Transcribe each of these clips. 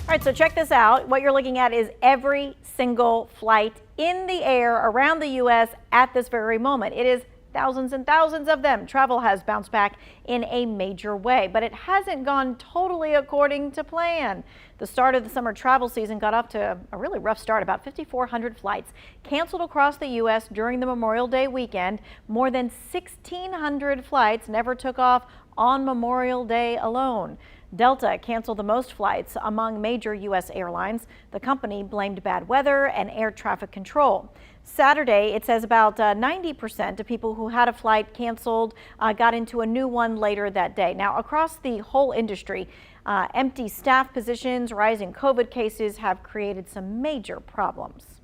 All right, so check this out. What you're looking at is every single flight in the air around the U.S. at this very moment. It is thousands and thousands of them. Travel has bounced back in a major way, but it hasn't gone totally according to plan. The start of the summer travel season got off to a really rough start. About 5,400 flights canceled across the U.S. during the Memorial Day weekend. More than 1,600 flights never took off on Memorial Day alone. Delta canceled the most flights among major U.S. airlines. The company blamed bad weather and air traffic control. Saturday, it says about 90% of people who had a flight canceled got into a new one later that day. Now, across the whole industry, empty staff positions, rising COVID cases have created some major problems.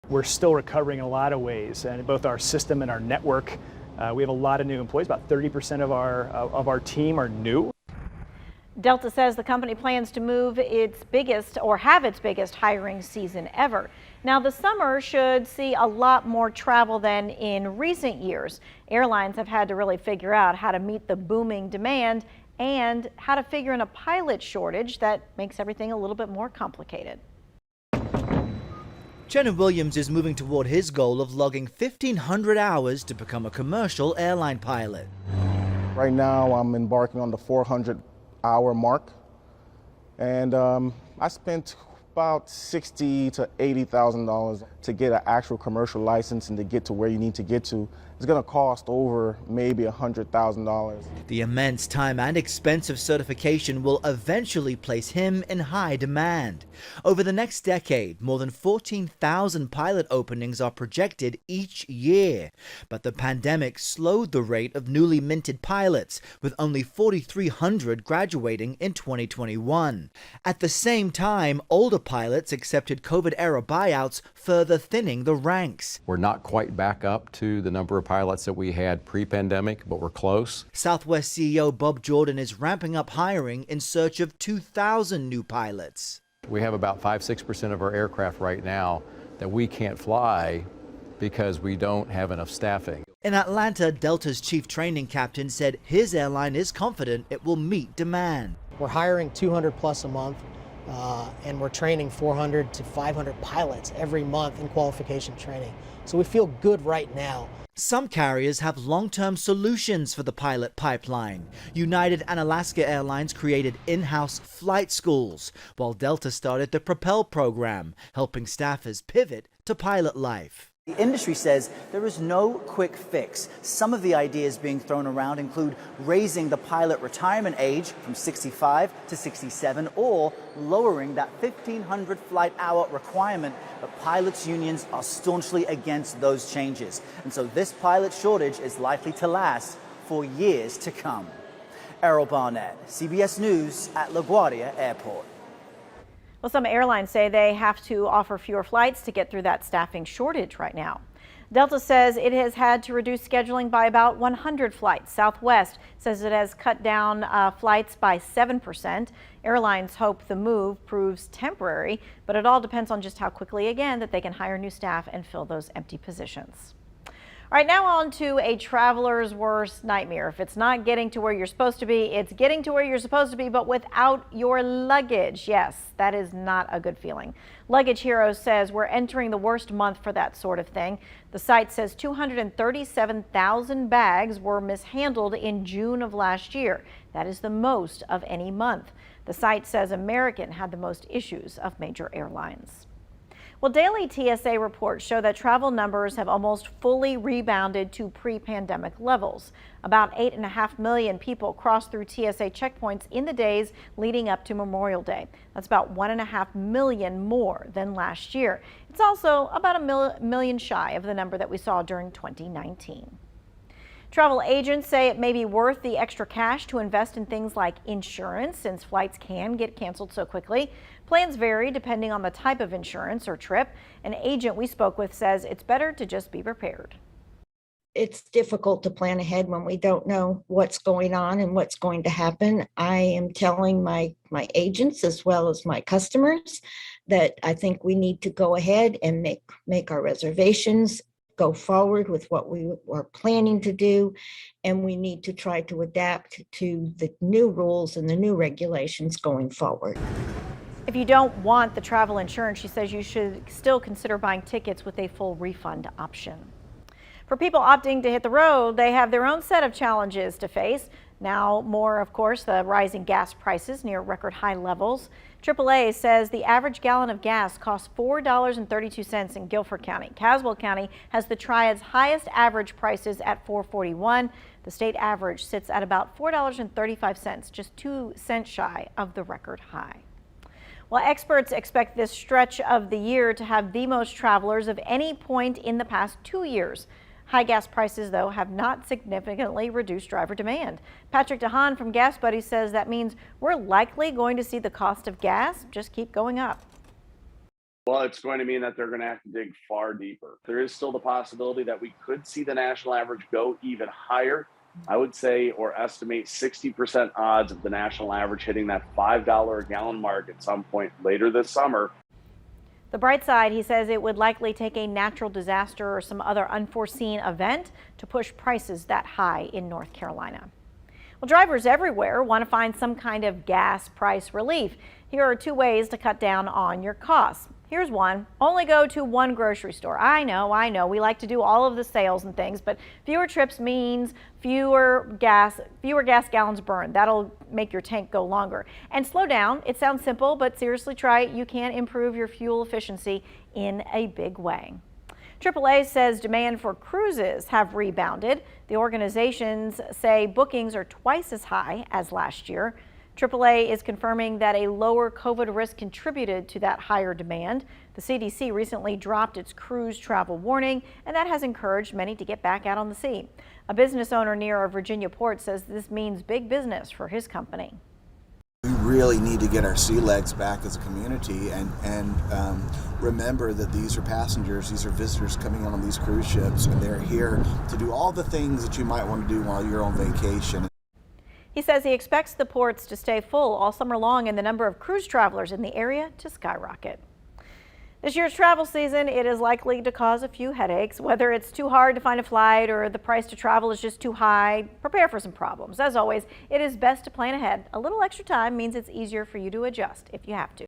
We're still recovering in a lot of ways, and both our system and our network. We have a lot of new employees. About 30% of our team are new. Delta says the company plans to move its biggest hiring season ever. Now, the summer should see a lot more travel than in recent years. Airlines have had to really figure out how to meet the booming demand and how to figure in a pilot shortage that makes everything a little bit more complicated. Jenna Williams is moving toward his goal of logging 1,500 hours to become a commercial airline pilot. Right now, I'm embarking on the 400-hour mark, and I spent about $60,000 to $80,000 to get an actual commercial license and to get to where you need to get to. It's going to cost over maybe $100,000. The immense time and expense of certification will eventually place him in high demand. Over the next decade, more than 14,000 pilot openings are projected each year. But the pandemic slowed the rate of newly minted pilots, with only 4,300 graduating in 2021. At the same time, older pilots accepted COVID-era buyouts, further thinning the ranks. We're not quite back up to the number of pilots that we had pre-pandemic, but we're close. Southwest CEO Bob Jordan is ramping up hiring in search of 2,000 new pilots. We have about 5–6% of our aircraft right now that we can't fly because we don't have enough staffing. In Atlanta, Delta's chief training captain said his airline is confident it will meet demand. We're hiring 200 plus a month, and we're training 400 to 500 pilots every month in qualification training. So we feel good right now. Some carriers have long-term solutions for the pilot pipeline. United and Alaska Airlines created in-house flight schools, while Delta started the Propel program, helping staffers pivot to pilot life. The industry says there is no quick fix. Some of the ideas being thrown around include raising the pilot retirement age from 65 to 67 or lowering that 1,500 flight hour requirement, but pilots' unions are staunchly against those changes. And so this pilot shortage is likely to last for years to come. Errol Barnett, CBS News at LaGuardia Airport. Well, some airlines say they have to offer fewer flights to get through that staffing shortage right now. Delta says it has had to reduce scheduling by about 100 flights. Southwest says it has cut down flights by 7%. Airlines hope the move proves temporary, but it all depends on just how quickly, again, that they can hire new staff and fill those empty positions. All right, now on to a traveler's worst nightmare. If it's not getting to where you're supposed to be, it's getting to where you're supposed to be, but without your luggage. Yes, that is not a good feeling. Luggage Hero says we're entering the worst month for that sort of thing. The site says 237,000 bags were mishandled in June of last year. That is the most of any month. The site says American had the most issues of major airlines. Well, daily TSA reports show that travel numbers have almost fully rebounded to pre-pandemic levels. About 8.5 million people crossed through TSA checkpoints in the days leading up to Memorial Day. That's about 1.5 million more than last year. It's also about a million shy of the number that we saw during 2019. Travel agents say it may be worth the extra cash to invest in things like insurance, since flights can get canceled so quickly. Plans vary depending on the type of insurance or trip. An agent we spoke with says it's better to just be prepared. It's difficult to plan ahead when we don't know what's going on and what's going to happen. I am telling my agents as well as my customers that I think we need to go ahead and make our reservations, go forward with what we are planning to do, and we need to try to adapt to the new rules and the new regulations going forward. If you don't want the travel insurance, she says you should still consider buying tickets with a full refund option. For people opting to hit the road, they have their own set of challenges to face. Now, more, of course, the rising gas prices near record high levels. AAA says the average gallon of gas costs $4.32 in Guilford County. Caswell County has the Triad's highest average prices at $4.41. The state average sits at about $4.35, just 2 cents shy of the record high. Well, experts expect this stretch of the year to have the most travelers of any point in the past 2 years. High gas prices, though, have not significantly reduced driver demand. Patrick DeHaan from Gas Buddy says that means we're likely going to see the cost of gas just keep going up. Well, it's going to mean that they're going to have to dig far deeper. There is still the possibility that we could see the national average go even higher. I would say or estimate 60% odds of the national average hitting that $5 a gallon mark at some point later this summer. The bright side, he says it would likely take a natural disaster or some other unforeseen event to push prices that high in North Carolina. Well, drivers everywhere want to find some kind of gas price relief. Here are 2 ways to cut down on your costs. Here's one. Only go to one grocery store. I know. We like to do all of the sales and things, but fewer trips means fewer gas gallons burned. That'll make your tank go longer. And slow down. It sounds simple, but seriously try it. You can improve your fuel efficiency in a big way. AAA says demand for cruises have rebounded. The organizations say bookings are twice as high as last year. AAA is confirming that a lower COVID risk contributed to that higher demand. The CDC recently dropped its cruise travel warning, and that has encouraged many to get back out on the sea. A business owner near a Virginia port says this means big business for his company. We really need to get our sea legs back as a community and remember that these are passengers, these are visitors coming on these cruise ships, and they're here to do all the things that you might want to do while you're on vacation. He says he expects the ports to stay full all summer long and the number of cruise travelers in the area to skyrocket. This year's travel season, it is likely to cause a few headaches. Whether it's too hard to find a flight or the price to travel is just too high, prepare for some problems. As always, it is best to plan ahead. A little extra time means it's easier for you to adjust if you have to.